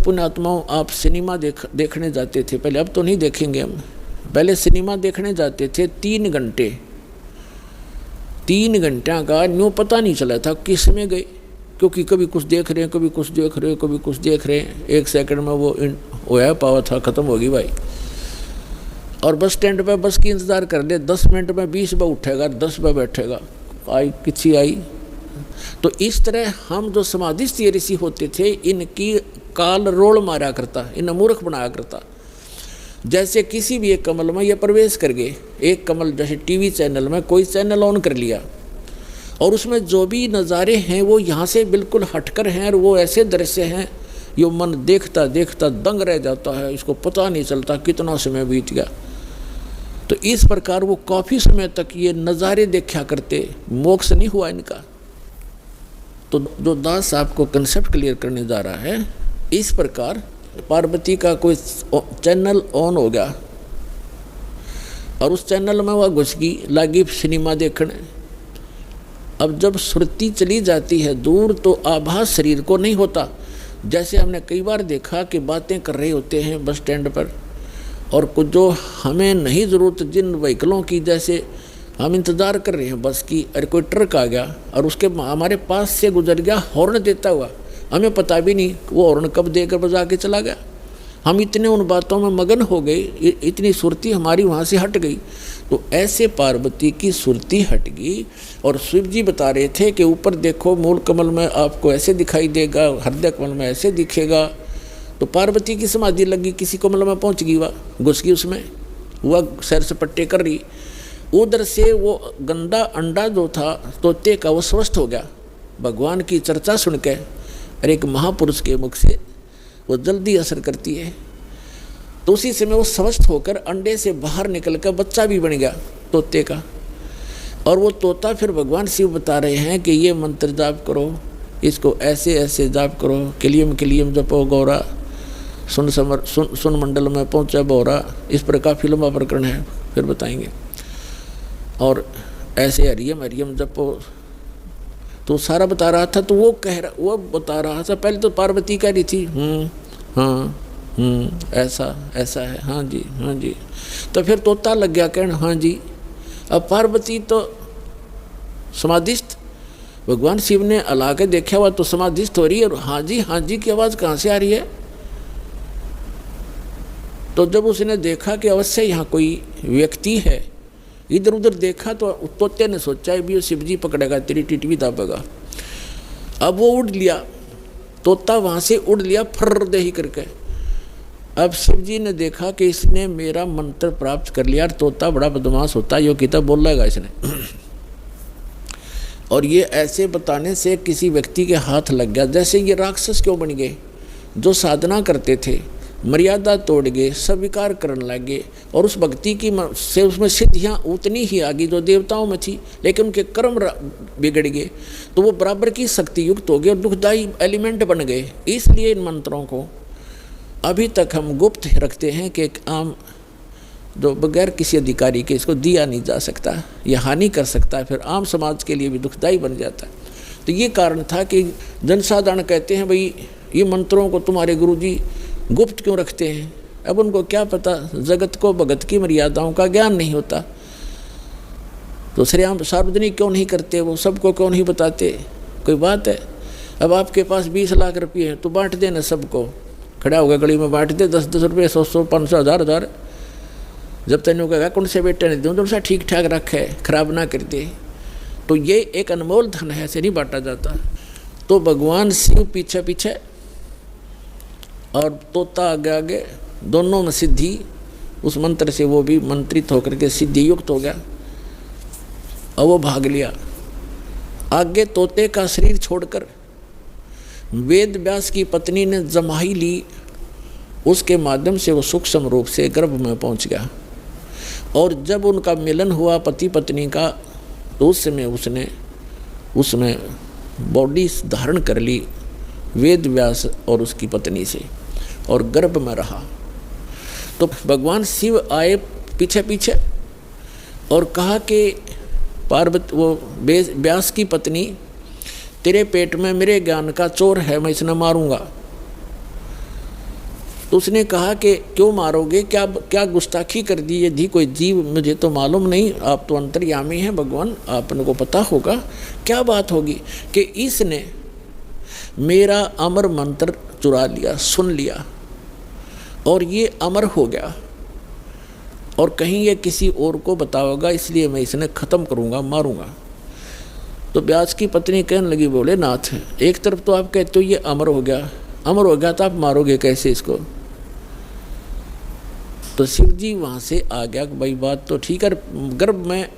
पुण्यात्माओं, आप सिनेमा देखने जाते थे पहले, अब तो नहीं देखेंगे हम। पहले सिनेमा देखने जाते थे 3 घंटे, 3 घंटा का न्यू पता नहीं चला था किस में गए, क्योंकि कभी कुछ देख रहे हैं, कभी कुछ देख रहे हैं, कभी कुछ देख रहे हैं। 1 सेकंड में वो होया पावा था, ख़त्म होगी भाई। और बस स्टैंड पे बस की इंतज़ार कर ले, 10 मिनट में 20 बार उठेगा, 10 बार बैठेगा, आई किसी आई। तो इस तरह हम जो समाधिस्थ ऋषि होते थे, इनकी काल रोल मारा करता, इन्हें मूर्ख बनाया करता। जैसे किसी भी एक कमल में ये प्रवेश कर गए, एक कमल जैसे टीवी चैनल में कोई चैनल ऑन कर लिया और उसमें जो भी नज़ारे हैं वो यहाँ से बिल्कुल हटकर हैं, और वो ऐसे दृश्य हैं यो मन देखता देखता दंग रह जाता है, इसको पता नहीं चलता कितना समय बीत गया। तो इस प्रकार वो काफ़ी समय तक ये नज़ारे देखा करते, मोक्ष नहीं हुआ इनका। तो जो दास आपको कंसेप्ट क्लियर करने जा रहा है, इस प्रकार पार्वती का कोई चैनल ऑन हो गया और उस चैनल में वह घुस गई, लगी सिनेमा देखने। अब जब श्रुति चली जाती है दूर तो आभास शरीर को नहीं होता। जैसे हमने कई बार देखा कि बातें कर रहे होते हैं बस स्टैंड पर, और कुछ जो हमें नहीं ज़रूरत जिन व्हीकलों की, जैसे हम इंतज़ार कर रहे हैं बस की, अरे कोई ट्रक आ गया और उसके हमारे पास से गुजर गया हॉर्न देता हुआ, हमें पता भी नहीं वो हॉर्न कब देकर बजा के चला गया। हम इतने उन बातों में मगन हो गए, इतनी सुरती हमारी वहाँ से हट गई। तो ऐसे पार्वती की सुरती हट गई। और शिव जी बता रहे थे कि ऊपर देखो, मूल कमल में आपको ऐसे दिखाई देगा, हृदय कमल में ऐसे दिखेगा। तो पार्वती की समाधि लगी, किसी कमल में पहुँच गई, वह घुस गई उसमें, वह सैर सपट्टे कर रही। उधर से वो गंदा अंडा जो था तोते का, वो स्वस्थ हो गया भगवान की चर्चा सुन के। और एक महापुरुष के मुख से वो जल्दी असर करती है। तो उसी समय वो स्वस्थ होकर अंडे से बाहर निकल कर बच्चा भी बन गया तोते का। और वो तोता फिर भगवान शिव बता रहे हैं कि ये मंत्र जाप करो, इसको ऐसे ऐसे जाप करो, किलियम किलियम जपो गौरा, सुन मंडल में पहुँचा बोरा। इस पर काफ़ी लंबा प्रकरण है, फिर बताएंगे। और ऐसे हरियम हरियम जपो, तो सारा बता रहा था। तो वो वो बता रहा था, पहले तो पार्वती कह रही थी हाँ ऐसा ऐसा है, हाँ जी हाँ जी। तो फिर तोता लग गया कहना हाँ जी। अब पार्वती तो समाधिस्थ, भगवान शिव ने अला के देखा हुआ तो समाधिस्थ हो रही है, और हाँ जी की आवाज़ कहाँ से आ रही है। तो जब उसने देखा कि अवश्य यहाँ कोई व्यक्ति है, इधर उधर देखा तो तोते ने सोचा भी शिव जी पकड़ेगा, तेरी टिटवी दाबेगा। अब वो उड़ लिया, तोता वहाँ से उड़ लिया फर्र दे ही करके। अब शिव जी ने देखा कि इसने मेरा मंत्र प्राप्त कर लिया, और तोता बड़ा बदमाश होता है, यो किताब बोल लेगा इसने। और ये ऐसे बताने से किसी व्यक्ति के हाथ लग गया। जैसे ये राक्षस क्यों बन गए, जो साधना करते थे मर्यादा तोड़ गए, स्वीकार करने लगे, और उस भक्ति की से उसमें सिद्धियाँ उतनी ही आ गई जो देवताओं में थी, लेकिन उनके कर्म बिगड़ गए, तो वो बराबर की शक्ति युक्त हो गए और दुखदायी एलिमेंट बन गए। इसलिए इन मंत्रों को अभी तक हम गुप्त रखते हैं कि एक आम जो बगैर किसी अधिकारी के इसको दिया नहीं जा सकता, यह हानि कर सकता है, फिर आम समाज के लिए भी दुखदायी बन जाता है। तो ये कारण था कि जनसाधारण कहते हैं भाई ये मंत्रों को तुम्हारे गुरुजी गुप्त क्यों रखते हैं। अब उनको क्या पता, जगत को भगत की मर्यादाओं का ज्ञान नहीं होता, तो श्रेयाम सार्वजनिक क्यों नहीं करते, वो सबको क्यों नहीं बताते, कोई बात है। अब आपके पास 20 लाख रुपये हैं तो बांट देना सबको, खड़ा होगा गली में बांट दे, 10-10 रुपये, 100-100, 500, 1000-1000। जब तेन कहेगा कौन से बेटे ने दूँ, तो ठीक ठाक रखे, खराब ना कर दे। तो ये एक अनमोल धन है, ऐसे नहीं बांटा जाता। तो भगवान शिव पीछे पीछे और तोता आगे आगे, दोनों में सिद्धि उस मंत्र से, वो भी मंत्रित होकर के सिद्धि युक्त हो गया और वो भाग लिया आगे। तोते का शरीर छोड़कर वेद व्यास की पत्नी ने जमाई ली, उसके माध्यम से वो सूक्ष्म रूप से गर्भ में पहुंच गया। और जब उनका मिलन हुआ पति पत्नी का, तो उस समय उसने उसमें बॉडी धारण कर ली वेद व्यास और उसकी पत्नी से, और गर्भ में रहा। तो भगवान शिव आए पीछे पीछे और कहा कि पार्वती, वो व्यास की पत्नी, तेरे पेट में मेरे ज्ञान का चोर है, मैं इसने मारूंगा। तो उसने कहा कि क्यों मारोगे, क्या क्या गुस्ताखी कर दी, ये दी कोई जीव, मुझे तो मालूम नहीं, आप तो अंतर्यामी हैं भगवान, आपने को पता होगा क्या बात होगी कि इसने मेरा अमर मंत्र चुरा लिया, सुन लिया और ये अमर हो गया और कहीं ये किसी और को बताओगा, इसलिए मैं इसने ख़त्म करूँगा, मारूँगा। तो व्यास की पत्नी कहने लगी, बोले नाथ, एक तरफ तो आप कहते हो ये अमर हो गया, अमर हो गया तो आप मारोगे कैसे इसको? तो शिव जी वहाँ से आ गया कि भाई बात तो ठीक है, गर्भ में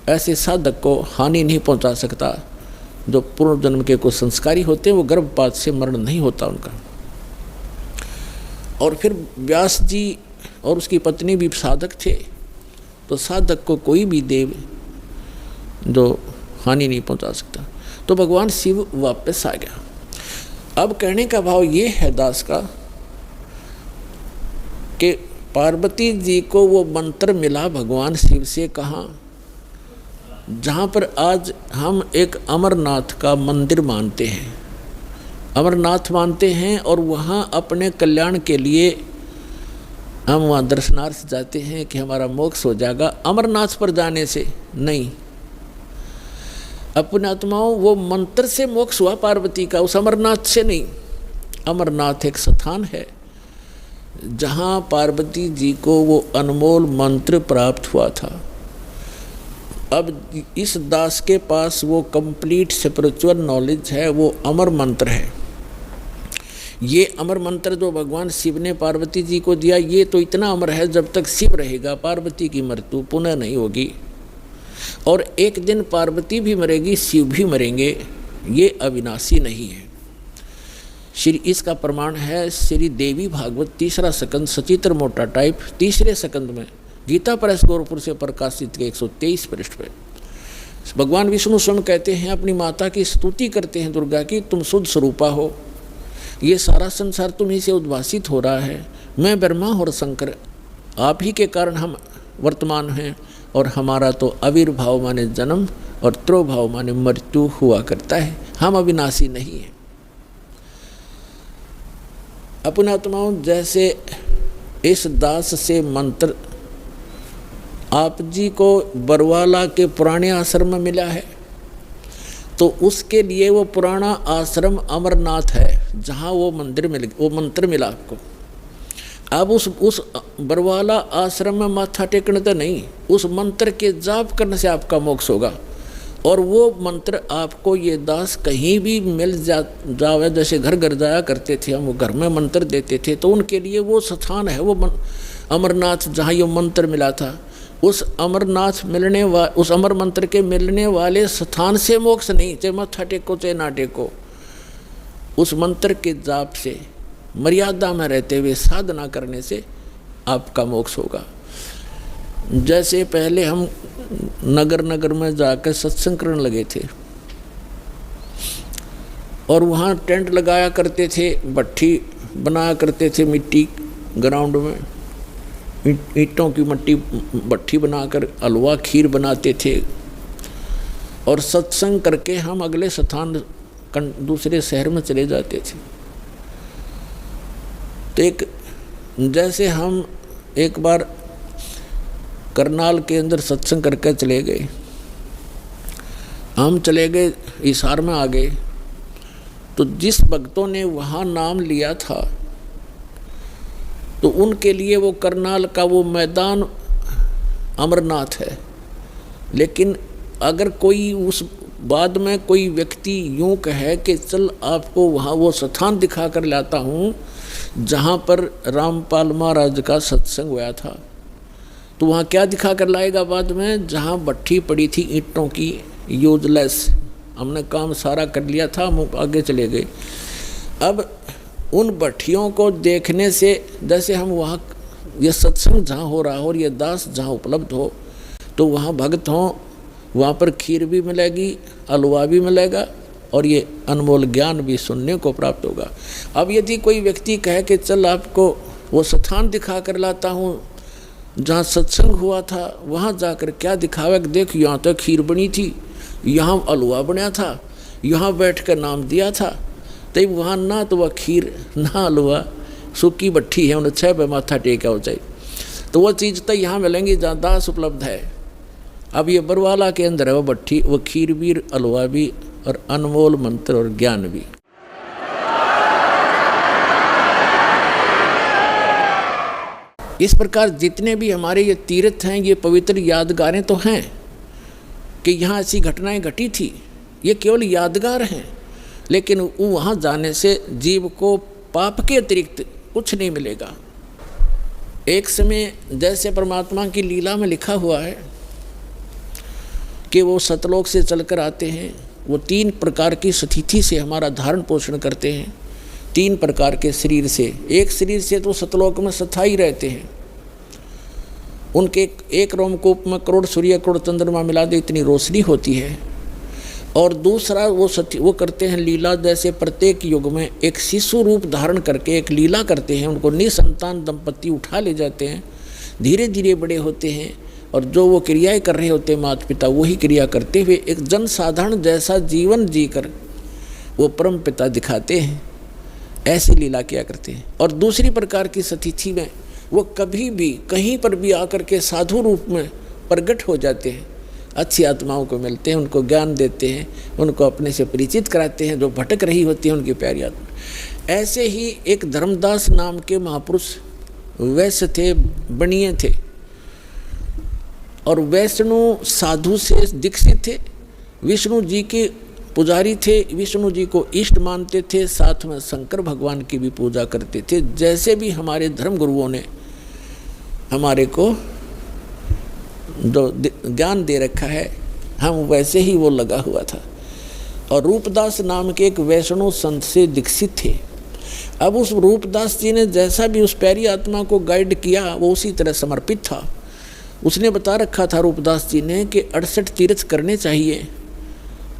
ऐसे साधक को हानि नहीं पहुँचा सकता, जो पूर्व जन्म के कुछ संस्कारी होते हैं वो गर्भपात से मरण नहीं होता उनका। और फिर व्यास जी और उसकी पत्नी भी साधक थे, तो साधक को कोई भी देव जो हानि नहीं पहुंचा सकता। तो भगवान शिव वापस आ गया। अब कहने का भाव ये है दास का कि पार्वती जी को वो मंत्र मिला भगवान शिव से, कहाँ? जहाँ पर आज हम एक अमरनाथ का मंदिर मानते हैं, अमरनाथ मानते हैं, और वहाँ अपने कल्याण के लिए हम वहाँ दर्शनार्थ जाते हैं कि हमारा मोक्ष हो जाएगा। अमरनाथ पर जाने से नहीं, अपने आत्माओं वो मंत्र से मोक्ष हुआ पार्वती का, उस अमरनाथ से नहीं। अमरनाथ एक स्थान है जहाँ पार्वती जी को वो अनमोल मंत्र प्राप्त हुआ था। अब इस दास के पास वो कंप्लीट स्पिरिचुअल नॉलेज है, वो अमर मंत्र है। ये अमर मंत्र जो भगवान शिव ने पार्वती जी को दिया, ये तो इतना अमर है, जब तक शिव रहेगा पार्वती की मृत्यु पुनः नहीं होगी, और एक दिन पार्वती भी मरेगी, शिव भी मरेंगे, ये अविनाशी नहीं है। श्री इसका प्रमाण है श्री देवी भागवत 3रा स्कंद सचित्र मोटा टाइप 3रे स्कंद में गीता प्रेस गोरखपुर से प्रकाशित के 123 पृष्ठ पे भगवान विष्णु स्वयं कहते हैं, अपनी माता की स्तुति करते हैं दुर्गा की, तुम शुद्ध स्वरूपा हो, ये सारा संसार तुम्ही से उद्भासित हो रहा है, मैं ब्रह्मा और शंकर आप ही के कारण हम वर्तमान हैं, और हमारा तो आविर्भाव माने जन्म और त्रोभाव माने मृत्यु हुआ करता है, हम अविनाशी नहीं हैं। अपने आत्माओं, जैसे इस दास से मंत्र आप जी को बरवाला के पुराने आश्रम में मिला है, तो उसके लिए वो पुराना आश्रम अमरनाथ है जहाँ वो मंदिर मिल वो मंत्र मिला आपको। अब उस बरवाला आश्रम में माथा टेकने तो नहीं, उस मंत्र के जाप करने से आपका मोक्ष होगा। और वो मंत्र आपको ये दास कहीं भी मिल जावे, जैसे घर घर जाया करते थे हम, वो घर में मंत्र देते थे, तो उनके लिए वो स्थान है, वो अमरनाथ जहाँ ये मंत्र मिला था। उस अमरनाथ उस अमर मंत्र के मिलने वाले स्थान से मोक्ष नहीं, चाहे माथा टेको चाहे ना टेको, उस मंत्र के जाप से मर्यादा में रहते हुए साधना करने से आपका मोक्ष होगा। जैसे पहले हम नगर नगर में जाकर सत्संग करने लगे थे, और वहाँ टेंट लगाया करते थे, भट्ठी बनाया करते थे मिट्टी ग्राउंड में, ईंटों की मट्टी भट्ठी बनाकर हलवा खीर बनाते थे, और सत्संग करके हम अगले स्थान दूसरे शहर में चले जाते थे। तो जैसे हम एक बार करनाल के अंदर सत्संग करके चले गए, हम चले गए हिसार में आ गए, तो जिस भक्तों ने वहाँ नाम लिया था, तो उनके लिए वो करनाल का वो मैदान अमरनाथ है। लेकिन अगर कोई उस बाद में कोई व्यक्ति यूँ कहे कि चल आपको वहाँ वो स्थान दिखा कर लाता हूँ जहाँ पर रामपाल महाराज का सत्संग हुआ था, तो वहाँ क्या दिखा कर लाएगा बाद में? जहाँ भट्ठी पड़ी थी ईंटों की, यूजलेस, हमने काम सारा कर लिया था, हम आगे चले गए। अब उन भट्टियों को देखने से, जैसे हम वहाँ ये सत्संग जहाँ हो रहा हो और ये दास जहाँ उपलब्ध हो, तो वहाँ भक्त हों, वहाँ पर खीर भी मिलेगी, हलवा भी मिलेगा, और ये अनमोल ज्ञान भी सुनने को प्राप्त होगा। अब यदि कोई व्यक्ति कहे कि चल आपको वो स्थान दिखा कर लाता हूँ जहाँ सत्संग हुआ था, वहाँ जाकर क्या दिखावे, देख यहाँ तो खीर बनी थी, यहाँ हलवा बना था, यहाँ बैठ कर नाम दिया था, तब वहाँ ना तो वह खीर ना हलवा, सूखी भट्ठी है, उन्हें 6 पे माथा टेका हो चाहिए। तो वो चीज़ तो यहाँ मिलेंगी जहाँ दास उपलब्ध है। अब ये बरवाला के अंदर है वो भट्ठी, वो खीर भी, हलवा भी, और अनमोल मंत्र और ज्ञान भी। इस प्रकार जितने भी हमारे ये तीर्थ हैं, ये पवित्र यादगारें तो हैं कि यहाँ ऐसी घटनाएं घटी थी, ये केवल यादगार हैं। लेकिन वहाँ जाने से जीव को पाप के अतिरिक्त कुछ नहीं मिलेगा। एक समय जैसे परमात्मा की लीला में लिखा हुआ है कि वो सतलोक से चलकर आते हैं, वो 3 प्रकार की स्थिति से हमारा धारण पोषण करते हैं, 3 प्रकार के शरीर से। एक शरीर से तो सतलोक में स्थायी रहते हैं, उनके एक रोमकूप में करोड़ सूर्य करोड़ चंद्रमा मिला दे इतनी रोशनी होती है। और दूसरा वो करते हैं लीला, जैसे प्रत्येक युग में एक शिशु रूप धारण करके एक लीला करते हैं, उनको निसंतान दंपति उठा ले जाते हैं, धीरे धीरे बड़े होते हैं, और जो वो क्रियाएं कर रहे होते हैं माता पिता, वही क्रिया करते हुए एक जनसाधारण जैसा जीवन जीकर वो परम पिता दिखाते हैं। ऐसी लीला किया करते हैं। और दूसरी प्रकार की स्थिति में वो कभी भी कहीं पर भी आकर के साधु रूप में प्रकट हो जाते हैं, अच्छी आत्माओं को मिलते हैं, उनको ज्ञान देते हैं, उनको अपने से परिचित कराते हैं, जो भटक रही होती है उनकी प्यारी आत्मा। ऐसे ही एक धर्मदास नाम के महापुरुष वैश्य थे, बनिए थे, और वैष्णु साधु से दीक्षित थे, विष्णु जी के पुजारी थे, विष्णु जी को इष्ट मानते थे, साथ में शंकर भगवान की भी पूजा करते थे। जैसे भी हमारे धर्म गुरुओं ने हमारे को जो ज्ञान दे रखा है, हम वैसे ही वो लगा हुआ था। और रूपदास नाम के एक वैष्णव संत से दीक्षित थे। अब उस रूपदास जी ने जैसा भी उस प्यारी आत्मा को गाइड किया, वो उसी तरह समर्पित था। उसने बता रखा था रूपदास जी ने कि 68 तीर्थ करने चाहिए,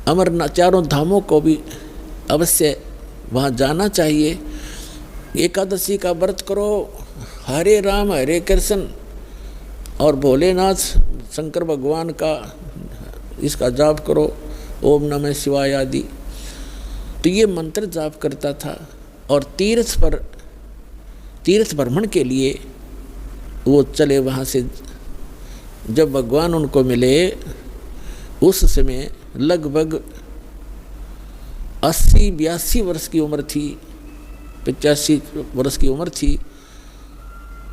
अमरनाथ 4 धामों को भी अवश्य वहाँ जाना चाहिए, एकादशी का व्रत करो, हरे राम हरे कृष्ण और भोलेनाथ शंकर भगवान का इसका जाप करो, ओम नमः शिवाय आदि। तो ये मंत्र जाप करता था। और तीर्थ भ्रमण के लिए वो चले वहाँ से। जब भगवान उनको मिले उस समय लगभग 80-82 वर्ष की उम्र थी, 85 वर्ष की उम्र थी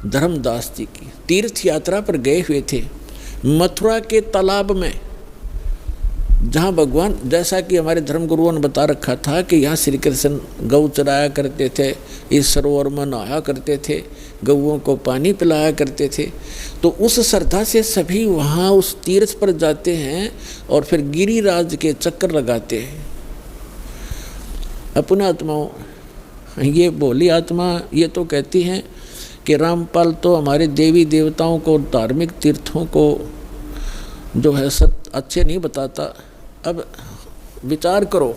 धर्मदास जी की। तीर्थ यात्रा पर गए हुए थे मथुरा के तालाब में, जहाँ भगवान, जैसा कि हमारे धर्मगुरुओं ने बता रखा था कि यहाँ श्री कृष्ण गौ चराया करते थे, इस सरोवर में नहाया करते थे, गौओं को पानी पिलाया करते थे। तो उस श्रद्धा से सभी वहाँ उस तीर्थ पर जाते हैं और फिर गिरिराज के चक्कर लगाते हैं। अपने आत्माओं, ये भोली आत्मा ये तो कहती हैं कि रामपाल तो हमारे देवी देवताओं को, धार्मिक तीर्थों को जो है सब अच्छे नहीं बताता। अब विचार करो,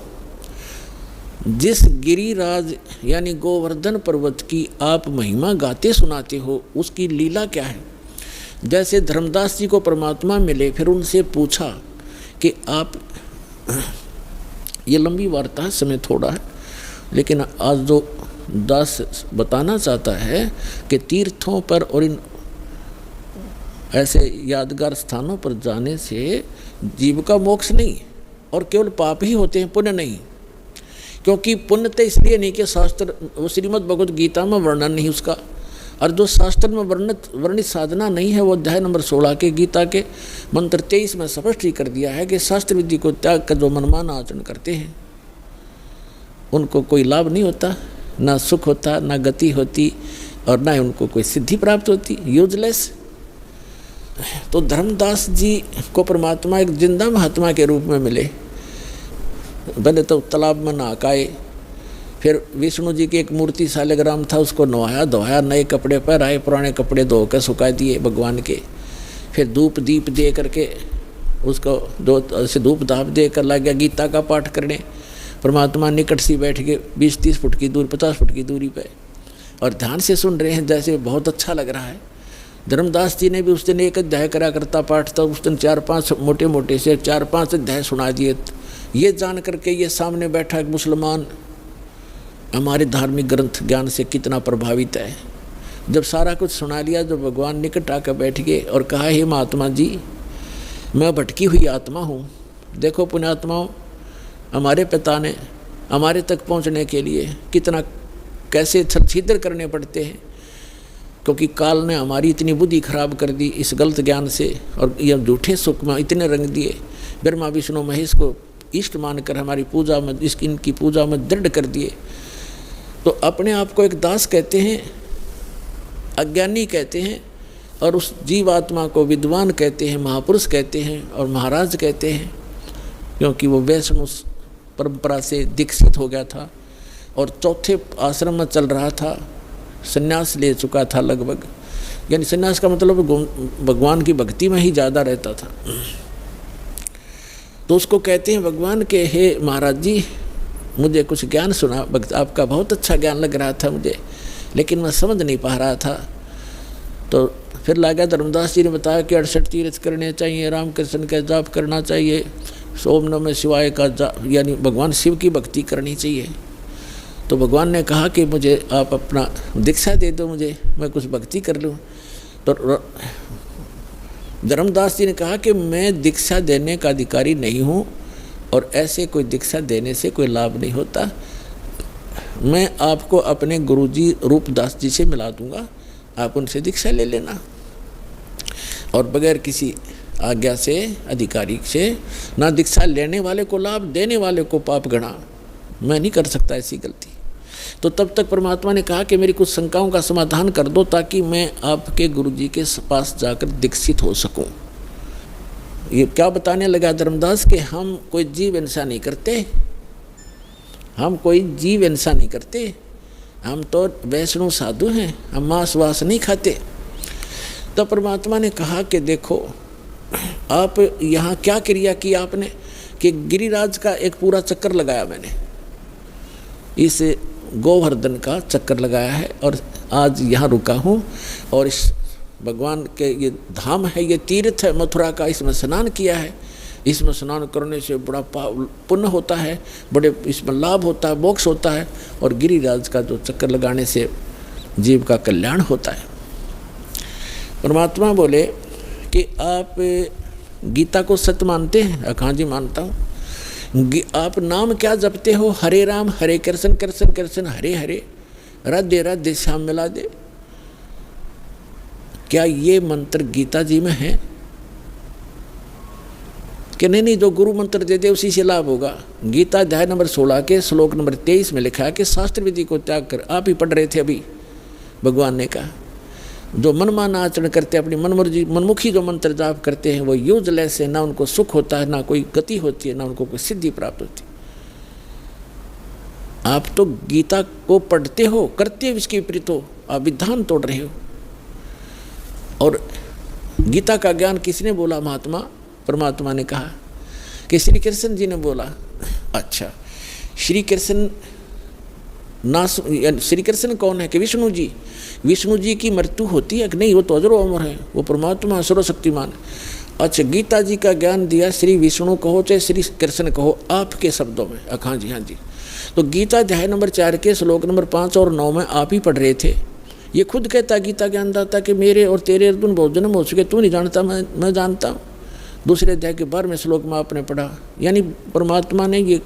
जिस गिरिराज यानी गोवर्धन पर्वत की आप महिमा गाते सुनाते हो, उसकी लीला क्या है। जैसे धर्मदास जी को परमात्मा मिले, फिर उनसे पूछा कि आप, ये लंबी वार्ता है, समय थोड़ा है, लेकिन आज जो दास बताना चाहता है कि तीर्थों पर और इन ऐसे यादगार स्थानों पर जाने से जीव का मोक्ष नहीं, और केवल पाप ही होते हैं, पुण्य नहीं। क्योंकि पुण्य तो इसलिए नहीं कि शास्त्र, वो श्रीमद् भगवद गीता में वर्णन नहीं उसका, और जो शास्त्र में वर्णित साधना नहीं है, वो अध्याय नंबर 16 के गीता के मंत्र 23 में स्पष्ट ही कर दिया है कि शास्त्र विधि को त्याग कर जो मनमाना आचरण करते हैं उनको कोई लाभ नहीं होता, ना सुख होता, ना गति होती, और ना ही उनको कोई सिद्धि प्राप्त होती, यूजलेस। तो धर्मदास जी को परमात्मा एक जिंदा महात्मा के रूप में मिले। पहले तो तालाब में नहाए, फिर विष्णु जी की एक मूर्ति शालिग्राम था, उसको नहाया धोया, नए कपड़े पहनाए, पुराने कपड़े धो कर सुखा दिए भगवान के। फिर धूप दीप दे करके उसको दो ऐसे धूप धाप दे कर लग गया गीता का पाठ करने। परमात्मा निकट से बैठ के 20-30 फुट की दूरी, 50 फुट की दूरी पे, और ध्यान से सुन रहे हैं, जैसे बहुत अच्छा लग रहा है। धर्मदास जी ने भी उस दिन एक अध्याय करा करता पाठ था, उस दिन 4-5 मोटे मोटे से 4-5 अध्याय सुना दिए। ये जान करके ये सामने बैठा एक मुसलमान हमारे धार्मिक ग्रंथ ज्ञान से कितना प्रभावित है। जब सारा कुछ सुना लिया, जब भगवान निकट आकर बैठ गए और कहा, हे महात्मा जी, मैं भटकी हुई आत्मा हूँ। देखो पुण्यात्माओं, हमारे पिता ने हमारे तक पहुँचने के लिए कितना कैसे छल-छिद्र करने पड़ते हैं, क्योंकि काल ने हमारी इतनी बुद्धि खराब कर दी इस गलत ज्ञान से, और यह झूठे सुख में इतने रंग दिए। ब्रह्मा विष्णु महेश को इष्ट मानकर हमारी पूजा में, इनकी पूजा में दृढ़ कर दिए। तो अपने आप को एक दास कहते हैं, अज्ञानी कहते हैं, और उस जीवात्मा को विद्वान कहते हैं, महापुरुष कहते हैं और महाराज कहते हैं, क्योंकि वो वैष्णव परंपरा से दीक्षित हो गया था और चौथे आश्रम में चल रहा था, संन्यास ले चुका था लगभग। यानी संन्यास का मतलब भगवान की भक्ति में ही ज़्यादा रहता था। तो उसको कहते हैं भगवान के, हे महाराज जी, मुझे कुछ ज्ञान सुना, आपका बहुत अच्छा ज्ञान लग रहा था मुझे, लेकिन मैं समझ नहीं पा रहा था। तो फिर लगा धर्मदास जी ने बताया कि 68 तीर्थ करने चाहिए, रामकृष्ण का जाप करना चाहिए, ओम नमः शिवाय का जाप, यानी भगवान शिव की भक्ति करनी चाहिए। तो भगवान ने कहा कि मुझे आप अपना दीक्षा दे दो, मुझे, मैं कुछ भक्ति कर लूँ। तो धर्मदास जी ने कहा कि मैं दीक्षा देने का अधिकारी नहीं हूँ और ऐसे कोई दीक्षा देने से कोई लाभ नहीं होता। मैं आपको अपने गुरुजी रूपदास जी से मिला दूंगा, आप उनसे दीक्षा ले लेना। और बगैर किसी आज्ञा से, अधिकारी से, ना दीक्षा लेने वाले को लाभ, देने वाले को पाप गणा। मैं नहीं कर सकता ऐसी गलती। तो तब तक परमात्मा ने कहा कि मेरी कुछ शंकाओं का समाधान कर दो, ताकि मैं आपके गुरुजी के पास जाकर दीक्षित हो सकूं। ये क्या बताने लगा धर्मदास कि हम कोई जीव हिंसा नहीं करते, हम कोई जीव हिंसा नहीं करते, हम तो वैष्णव साधु हैं, हम मांस वास नहीं खाते। तो परमात्मा ने कहा कि देखो, आप यहाँ क्या क्रिया की आपने, कि गिरिराज का एक पूरा चक्कर लगाया मैंने, इस गोवर्धन का चक्कर लगाया है, और आज यहाँ रुका हूँ, और इस भगवान के ये धाम है, ये तीर्थ है मथुरा का, इसमें स्नान किया है। इसमें स्नान करने से बड़ा पुण्य होता है, बड़े इसमें लाभ होता है, मोक्ष होता है, और गिरिराज का जो चक्कर लगाने से जीव का कल्याण होता है। परमात्मा बोले कि आप गीता को सत्य मानते हैं? हाँ जी मानता हूँ। आप नाम क्या जपते हो? हरे राम हरे कृष्ण कृष्ण कृष्ण हरे हरे, राधे राधे श्याम मिला दे। क्या ये मंत्र गीता जी में है? कि नहीं, जो गुरु मंत्र दे दे उसी से लाभ होगा। गीता अध्याय नंबर 16 के श्लोक नंबर 23 में लिखा है कि शास्त्र विधि को त्याग कर, आप ही पढ़ रहे थे अभी, भगवान ने कहा जो मनमाना आचरण करते, अपनी मनमुखी जो मंत्र जाप करते हैं, वो यूजलेस है, ना उनको सुख होता है, ना कोई गति होती है, ना उनको कोई सिद्धि प्राप्त होती। आप तो गीता को पढ़ते हो, करते हो इसके विपरीत हो, आप विधान तोड़ रहे हो। और गीता का ज्ञान किसने बोला? महात्मा परमात्मा ने कहा कि श्री कृष्ण जी ने बोला। अच्छा, श्री कृष्ण श्री कृष्ण कौन है? कि विष्णु जी। विष्णु जी की मृत्यु होती है कि नहीं? वो तो अजरो अमर है, वो परमात्मा सर्वशक्तिमान। अच्छा, गीता जी का ज्ञान दिया, श्री विष्णु कहो चाहे श्री कृष्ण कहो, आपके शब्दों में। हाँ जी, हाँ जी। तो गीता अध्याय नंबर 4 के श्लोक नंबर 5 और 9 में आप ही पढ़ रहे थे। ये खुद कहता गीता ज्ञानदाता कि मेरे और तेरे अर्जुन बहुत जन्म हो चुके, तू नहीं जानता, मैं जानता हूँ। दूसरे अध्याय के 12वें श्लोक में आपने पढ़ा। यानी परमात्मा ने ये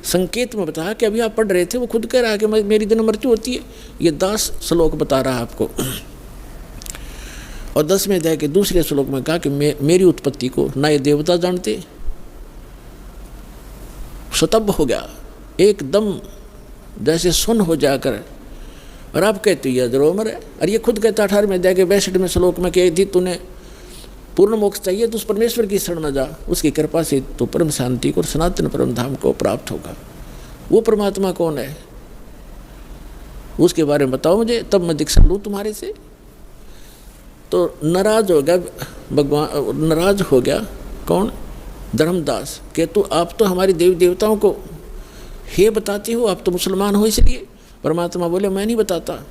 संकेत में बताया कि अभी आप पढ़ रहे थे, वो खुद कह रहा है कि मेरी दिन मृत्यु होती है। ये 10 श्लोक बता रहा है आपको। और 10वें अध्याय के दूसरे श्लोक में कहा कि मेरी उत्पत्ति को ना ये देवता जानते। स्तब्ध हो गया एकदम, जैसे सुन हो जाकर। और आप कहते ये अजरोमर है। और ये खुद कहता 18वें अध्याय के 62वें श्लोक में कि यदि तूने पूर्ण मोक्ष चाहिए तो उस परमेश्वर की शरण में जा, उसकी कृपा से तो परम शांति को और सनातन परम धाम को प्राप्त होगा। वो परमात्मा कौन है? उसके बारे में बताओ मुझे, तब मैं दीक्षा लूँ तुम्हारे से। तो नाराज हो गया भगवान, नाराज हो गया कौन? धर्मदास। कि तो आप तो हमारी देवी देवताओं को हे बताते हो, आप तो मुसलमान हो इसलिए। परमात्मा बोले मैं नहीं बताता,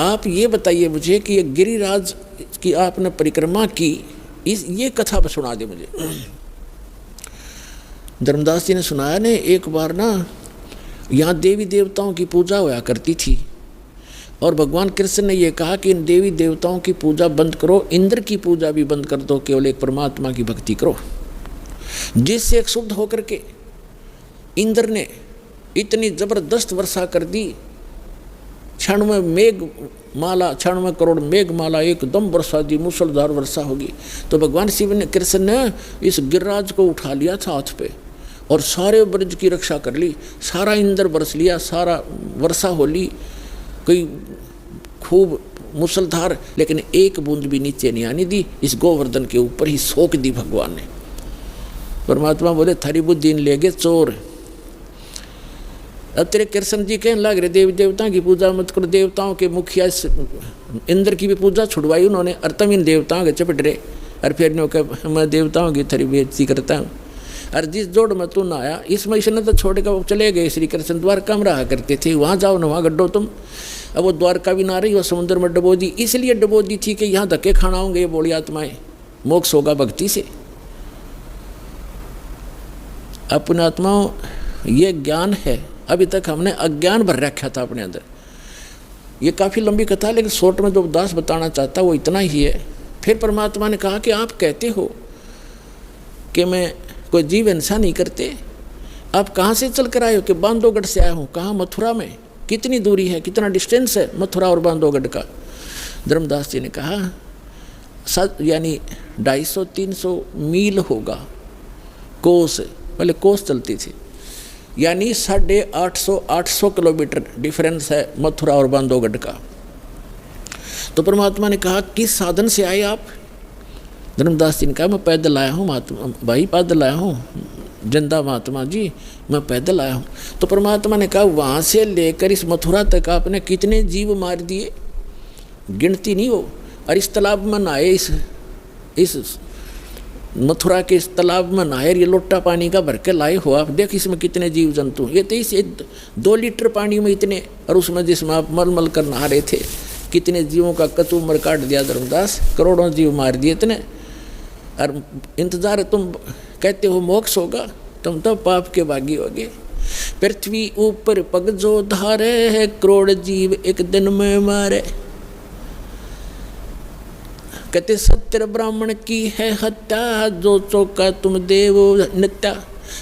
आप ये बताइए मुझे कि ये गिरिराज की आपने परिक्रमा की, ये कथा सुना दे मुझे। धर्मदास जी ने सुनाया ने, एक बार ना यहाँ देवी देवताओं की पूजा होया करती थी और भगवान कृष्ण ने यह कहा कि इन देवी देवताओं की पूजा बंद करो, इंद्र की पूजा भी बंद कर दो, केवल एक परमात्मा की भक्ति करो। जिससे एक शुद्ध होकर के इंद्र ने इतनी जबरदस्त वर्षा कर दी, 96 मेघ माला, 96 करोड़ मेघ माला एकदम वर्षा दी, मूसलधार वर्षा होगी। तो भगवान शिव ने, कृष्ण ने इस गिरिराज को उठा लिया था हाथ पे और सारे ब्रज की रक्षा कर ली, सारा इंद्र बरस लिया, सारा वर्षा हो ली, कोई खूब मूसलधार, लेकिन एक बूंद भी नीचे नहीं आने दी। इस गोवर्धन के ऊपर ही सोख दी भगवान ने। परमात्मा बोले थारी बुद्धि ले गए चोर। अब तेरे कृष्ण जी कहने लग रहे देवी देवताओं की पूजा मत करो, देवताओं के मुखिया इंद्र की भी पूजा छुड़वाई उन्होंने, और तुम इन देवताओं के चपट रहे, और फिर मैं देवताओं की थारी बेइज्जती करता हूँ। और जिस जोड़ में तू ना आया, इस मनुष्य ने तो छोड़ के वो चले गए। श्री कृष्ण द्वारका में रहा करते थे, वहाँ जाओ ना, वहाँ गड्ढो तुम। अब वो द्वारका भी ना रही, वो समुद्र में डबो दी, इसलिए डबो दी थी कि यहाँ धक्के खाना होंगे ये बोली आत्माएं, मोक्ष होगा भक्ति से। अपने आत्माओं ये ज्ञान है, अभी तक हमने अज्ञान भर रखा था अपने अंदर। ये काफ़ी लंबी कथा है, लेकिन शॉर्ट में जो दास बताना चाहता वो इतना ही है। फिर परमात्मा ने कहा कि आप कहते हो कि मैं कोई जीव हिंसा नहीं करते, आप कहाँ से चल कर आए हो? कि बांधवगढ़ से आया हूँ। कहाँ? मथुरा में। कितनी दूरी है, कितना डिस्टेंस है मथुरा और बांधवगढ़ का? धर्मदास जी ने कहा यानी 250-300 मील होगा। कोस, पहले कोस चलती थी, यानी 850 किलोमीटर डिफरेंस है मथुरा और बांधवगढ़ का। तो परमात्मा ने कहा किस साधन से आए आप? धर्मदास जी ने कहा मैं पैदल आया हूँ महात्मा भाई, पैदल आया हूँ जिंदा महात्मा जी, मैं पैदल आया हूँ। तो परमात्मा ने कहा वहाँ से लेकर इस मथुरा तक आपने कितने जीव मार दिए, गिनती नहीं हो। और इस तालाब में नहाए, इस मथुरा के इस तालाब में नहाए, ये लोटा पानी का भर के लाए हो आप, देख इसमें कितने जीव जंतु। ये तो इस 2 लीटर पानी में इतने, और उसमें जिसमें आप मल कर नहा रहे थे, कितने जीवों का कतूमर काट दिया धर्मदास, करोड़ों जीव मार दिए इतने। और इंतजार तुम कहते हो मोक्ष होगा, तुम तो पाप के भागी होगे। पृथ्वी ऊपर पग जो धारे है, करोड़ जीव एक दिन में मारे। कहते सत्य ब्राह्मण की है हत्या, जो चौका तुम देवो नित्या।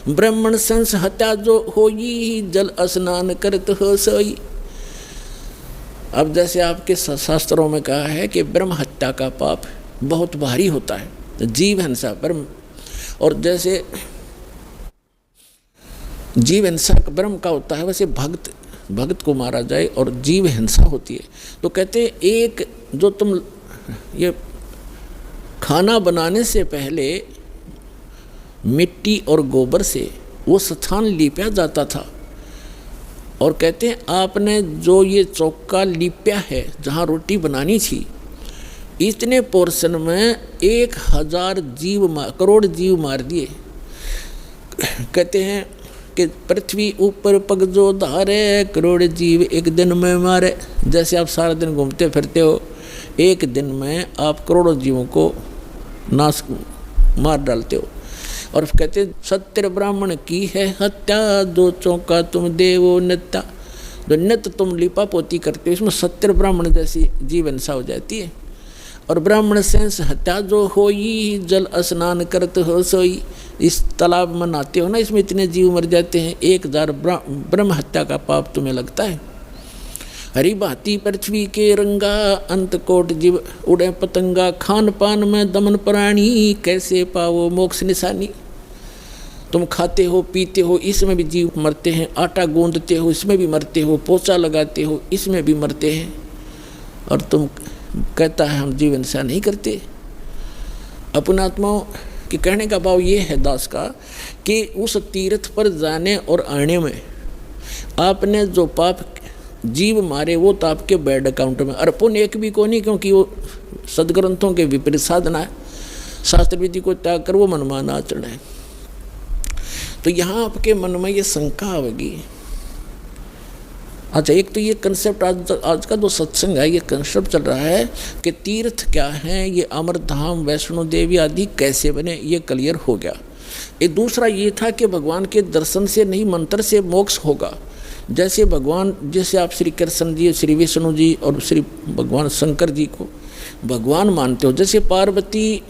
ब्राह्मण संस हत्या जो होई, जल स्नान करत हो सोई। अब जैसे आपके शास्त्रों में कहा है कि ब्रह्म हत्या का पाप बहुत भारी होता है, जीव हिंसा ब्रह्म, और जैसे जीव हिंसा ब्रह्म का होता है, वैसे भक्त को मारा जाए और जीव हिंसा होती है। तो कहते एक जो तुम ये खाना बनाने से पहले मिट्टी और गोबर से वो स्थान लीपा जाता था, और कहते हैं आपने जो ये चौका लीपा है जहाँ रोटी बनानी थी, इतने पोर्शन में 1000 करोड़ जीव मार दिए। कहते हैं कि पृथ्वी ऊपर पग जो धारे, करोड़ जीव एक दिन में मारे। जैसे आप सारा दिन घूमते फिरते हो, एक दिन में आप करोड़ों जीवों को नाश मार डालते हो। और कहते सत्य ब्राह्मण की है हत्या, जो चौका तुम देवो नित्या। जो नित्य तुम लिपा पोती करते हो, इसमें सत्य ब्राह्मण जैसी जीव हिंसा हो जाती है। और ब्राह्मण सेंस हत्या जो होई, जल स्नान करते हो सोई। इस तालाब में नहाते हो ना, इसमें इतने जीव मर जाते हैं, 1000 ब्रह्म हत्या का पाप तुम्हें लगता है। हरी भांति पृथ्वी के रंगा, अंत कोट जीव उड़े पतंगा। खान पान में दमन प्राणी, कैसे पाओ मोक्ष निशानी। तुम खाते हो पीते हो, इसमें भी जीव मरते हैं। आटा गूंदते हो, इसमें भी मरते हो। पोछा लगाते हो, इसमें भी मरते हैं। और तुम कहता है हम जीव हिंसा नहीं करते। अपने आत्माओं के कहने का भाव ये है दास का कि उस तीर्थ पर जाने और आने में आपने जो पाप जीव मारे वो तो आपके बैड अकाउंट में, और पुण्य एक भी को नहीं, क्योंकि वो सदग्रंथों के विपरीत साधना है। शास्त्र विधि को त्याग कर वो मनमाना आचरण है। तो यहाँ आपके मन में ये शंका आवेगी। अच्छा, एक तो ये कंसेप्ट आज का जो सत्संग है, ये कंसेप्ट चल रहा है कि तीर्थ क्या है, ये अमरधाम वैष्णो देवी आदि कैसे बने, ये क्लियर हो गया। एक दूसरा ये था कि भगवान के दर्शन से नहीं मंत्र से मोक्ष होगा, जैसे भगवान, जैसे आप श्री कृष्ण जी, श्री विष्णु जी और श्री भगवान शंकर जी को भगवान मानते हो, जैसे पार्वती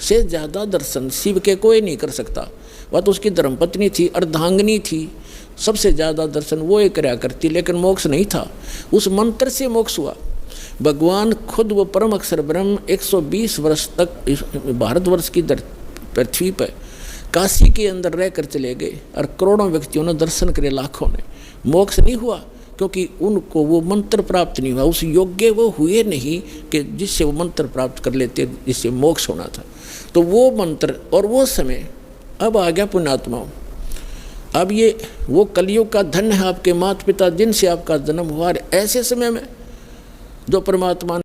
से ज़्यादा दर्शन शिव के कोई नहीं कर सकता। वह तो उसकी धर्मपत्नी थी, अर्धांगिनी थी, सबसे ज़्यादा दर्शन वो एक कराया करती, लेकिन मोक्ष नहीं था। उस मंत्र से मोक्ष हुआ। भगवान खुद वो परम अक्षर ब्रह्म 120 वर्ष तक भारतवर्ष की पृथ्वी पर काशी के अंदर रह कर चले गए और करोड़ों व्यक्तियों ने दर्शन करे, लाखों ने। मोक्ष नहीं हुआ क्योंकि उनको वो मंत्र प्राप्त नहीं हुआ, उस योग्य वो हुए नहीं कि जिससे वो मंत्र प्राप्त कर लेते, जिससे मोक्ष होना था। तो वो मंत्र और वो समय अब आ गया पुण्यात्माओं। अब ये वो कलयुग का धन है आपके माता पिता जिनसे आपका जन्म हुआ, ऐसे समय में जो परमात्मा